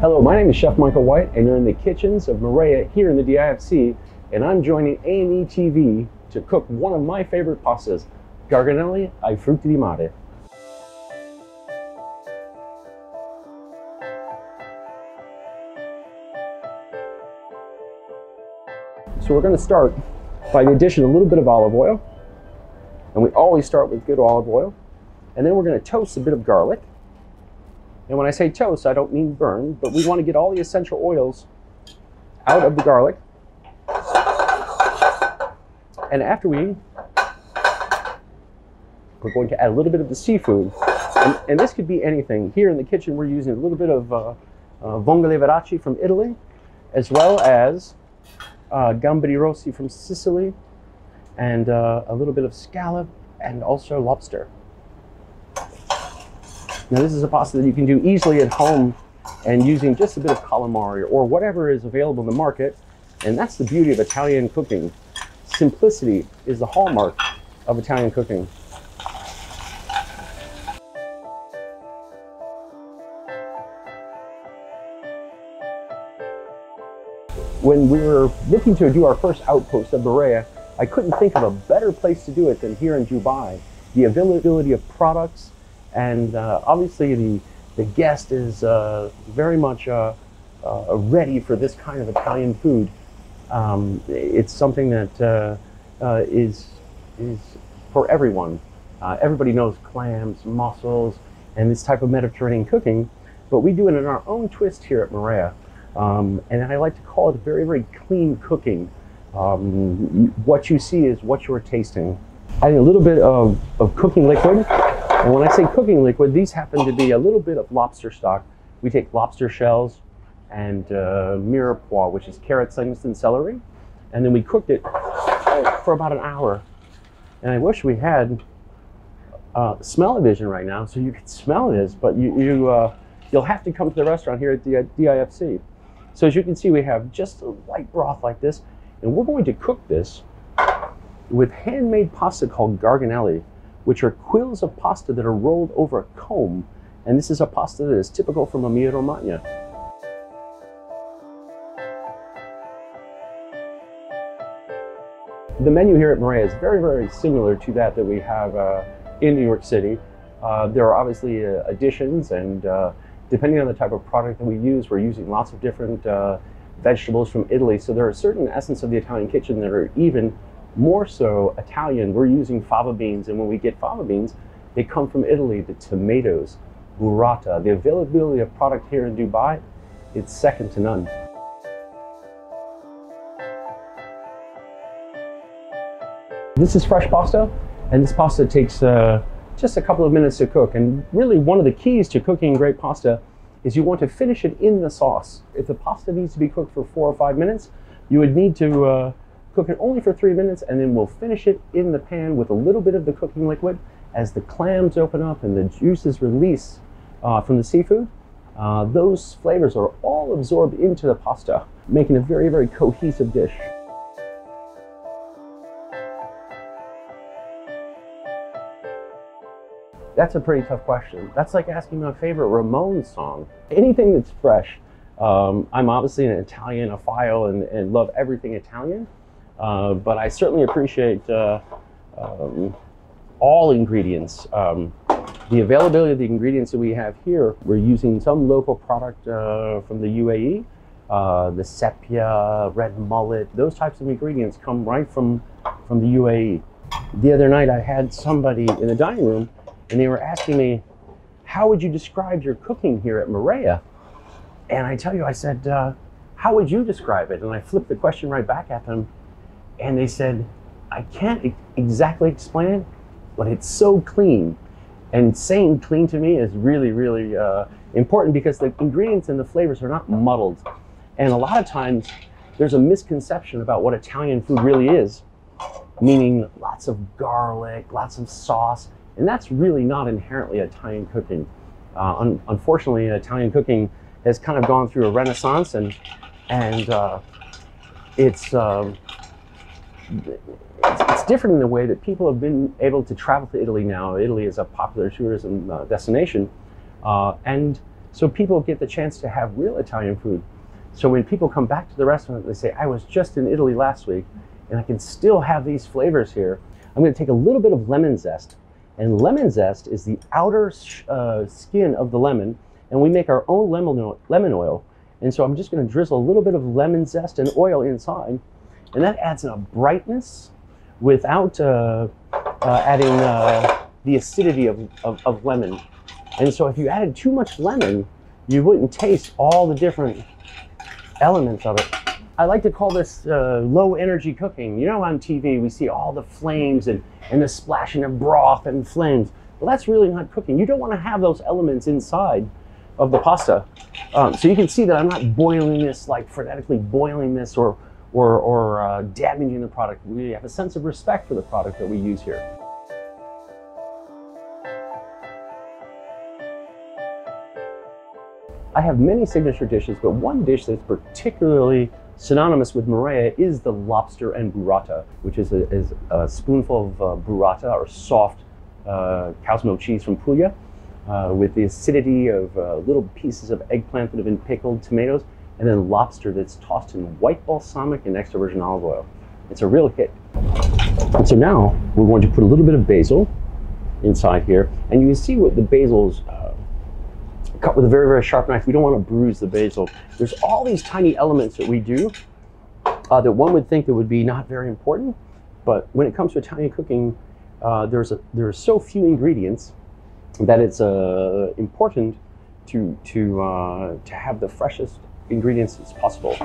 Hello, my name is Chef Michael White, and you're in the kitchens of Marea here in the DIFC, and I'm joining A&E TV to cook one of my favorite pastas, garganelli ai frutti di mare. So we're going to start by the addition of a little bit of olive oil, and we always start with good olive oil, and then we're going to toast a bit of garlic. And when I say toast, I don't mean burn, but we want to get all the essential oils out of the garlic. And after we're going to add a little bit of the seafood. And this could be anything. Here in the kitchen, we're using a little bit of vongole veraci from Italy, as well as gamberi rossi from Sicily, and a little bit of scallop, and also lobster. Now this is a pasta that you can do easily at home and using just a bit of calamari or whatever is available in the market. And that's the beauty of Italian cooking. Simplicity is the hallmark of Italian cooking. When we were looking to do our first outpost of Marea, I couldn't think of a better place to do it than here in Dubai. The availability of products, and obviously the guest is very much ready for this kind of Italian food. It's something that is for everyone. Everybody knows clams, mussels, and this type of Mediterranean cooking, but we do it in our own twist here at Marea. And I like to call it very, very clean cooking. What you see is what you're tasting. Adding a little bit of cooking liquid. And when I say cooking liquid, these happen to be a little bit of lobster stock. We take lobster shells and mirepoix, which is carrots, onions, and celery. And then we cooked it for about an hour. And I wish we had smell-o-vision right now so you could smell this, but you'll have to come to the restaurant here at the DIFC. So as you can see, we have just a light broth like this, and we're going to cook this with handmade pasta called garganelli, which are quills of pasta that are rolled over a comb. And this is a pasta that is typical from Emilia-Romagna. The menu here at Marea is very, very similar to that we have in New York City. There are obviously additions, and depending on the type of product that we use, we're using lots of different vegetables from Italy. So there are certain essence of the Italian kitchen that are even more so Italian. We're using fava beans, and when we get fava beans, they come from Italy. The tomatoes, burrata, the availability of product here in Dubai, it's second to none. This is fresh pasta, and this pasta takes just a couple of minutes to cook. And really one of the keys to cooking great pasta is you want to finish it in the sauce. If the pasta needs to be cooked for 4 or 5 minutes, you would need to cook it only for 3 minutes, and then we'll finish it in the pan with a little bit of the cooking liquid. As the clams open up and the juices release from the seafood, those flavors are all absorbed into the pasta, making a very, very cohesive dish. That's a pretty tough question. That's like asking my favorite Ramones song. Anything that's fresh. I'm obviously an Italianophile and love everything Italian. But I certainly appreciate all ingredients. The availability of the ingredients that we have here, we're using some local product from the UAE. The sepia, red mullet, those types of ingredients come right from the UAE. The other night I had somebody in the dining room, and they were asking me, how would you describe your cooking here at Marea? And I tell you, I said, how would you describe it? And I flipped the question right back at them. And they said, I can't exactly explain it, but it's so clean. And saying clean to me is really, really important, because the ingredients and the flavors are not muddled. And a lot of times there's a misconception about what Italian food really is, meaning lots of garlic, lots of sauce, and that's really not inherently Italian cooking. Unfortunately, Italian cooking has kind of gone through a renaissance, and it's different in the way that people have been able to travel to Italy now. Italy is a popular tourism destination, and so people get the chance to have real Italian food. So when people come back to the restaurant, they say, I was just in Italy last week and I can still have these flavors here. I'm going to take a little bit of lemon zest, and lemon zest is the outer skin of the lemon, and we make our own lemon oil. And so I'm just going to drizzle a little bit of lemon zest and oil inside, and that adds a brightness without adding the acidity of lemon. And so if you added too much lemon, you wouldn't taste all the different elements of it. I like to call this low energy cooking. You know, on TV we see all the flames and the splashing of broth and flames. Well, that's really not cooking. You don't want to have those elements inside of the pasta. So you can see that I'm not boiling this, like frenetically boiling this or damaging the product. We have a sense of respect for the product that we use here. I have many signature dishes, but one dish that's particularly synonymous with Marea is the lobster and burrata, which is a spoonful of burrata, or soft cow's milk cheese from Puglia, with the acidity of little pieces of eggplant that have been pickled, tomatoes, and then lobster that's tossed in white balsamic and extra virgin olive oil. It's a real hit. And so now we're going to put a little bit of basil inside here, and you can see what the basil's cut with a very, very sharp knife. We don't want to bruise the basil. There's all these tiny elements that we do that one would think that would be not very important, but when it comes to Italian cooking, there are so few ingredients that it's important to have the freshest ingredients as possible.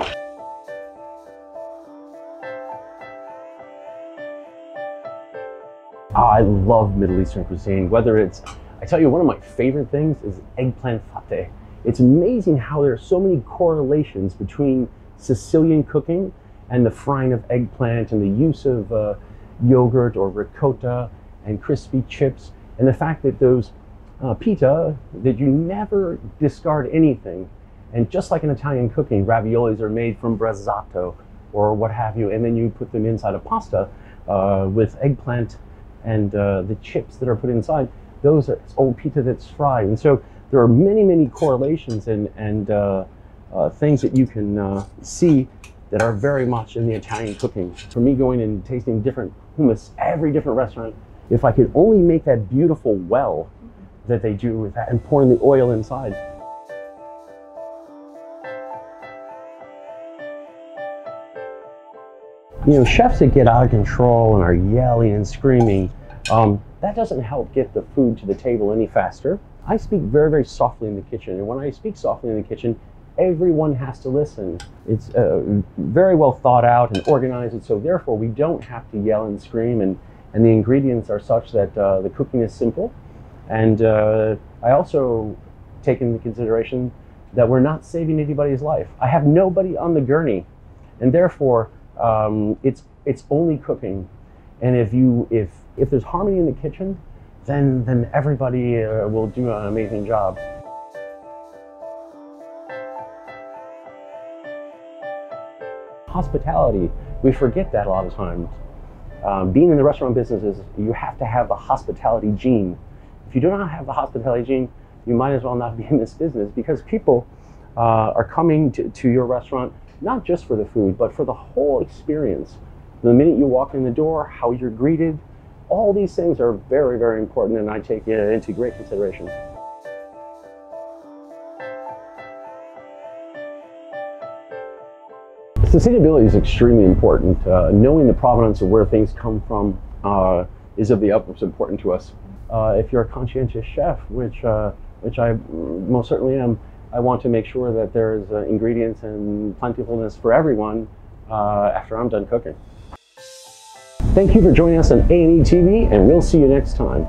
I love Middle Eastern cuisine, whether it's, I tell you, one of my favorite things is eggplant fate. It's amazing how there are so many correlations between Sicilian cooking and the frying of eggplant and the use of yogurt or ricotta and crispy chips, and the fact that those pita, that you never discard anything. And just like in Italian cooking, raviolis are made from brezzato or what have you, and then you put them inside a pasta with eggplant and the chips that are put inside. Those are old pita that's fried. And so there are many, many correlations and things that you can see that are very much in the Italian cooking. For me, going and tasting different hummus, every different restaurant, if I could only make that beautiful well that they do with that and pouring the oil inside. You know, chefs that get out of control and are yelling and screaming, that doesn't help get the food to the table any faster. I speak very, very softly in the kitchen, and when I speak softly in the kitchen, everyone has to listen. It's very well thought out and organized, and so therefore we don't have to yell and scream, and the ingredients are such that the cooking is simple. And I also take into consideration that we're not saving anybody's life. I have nobody on the gurney, and therefore it's only cooking. And if there's harmony in the kitchen, then everybody will do an amazing job. Hospitality, we forget that a lot of times. Being in the restaurant business is, you have to have the hospitality gene. If you do not have the hospitality gene, you might as well not be in this business, because people are coming to your restaurant not just for the food, but for the whole experience. The minute you walk in the door, how you're greeted, all these things are very, very important, and I take it into great consideration. Sustainability is extremely important. Knowing the provenance of where things come from is of the utmost importance to us. If you're a conscientious chef, which I most certainly am, I want to make sure that there's ingredients and plentifulness for everyone after I'm done cooking. Thank you for joining us on A&E TV, and we'll see you next time.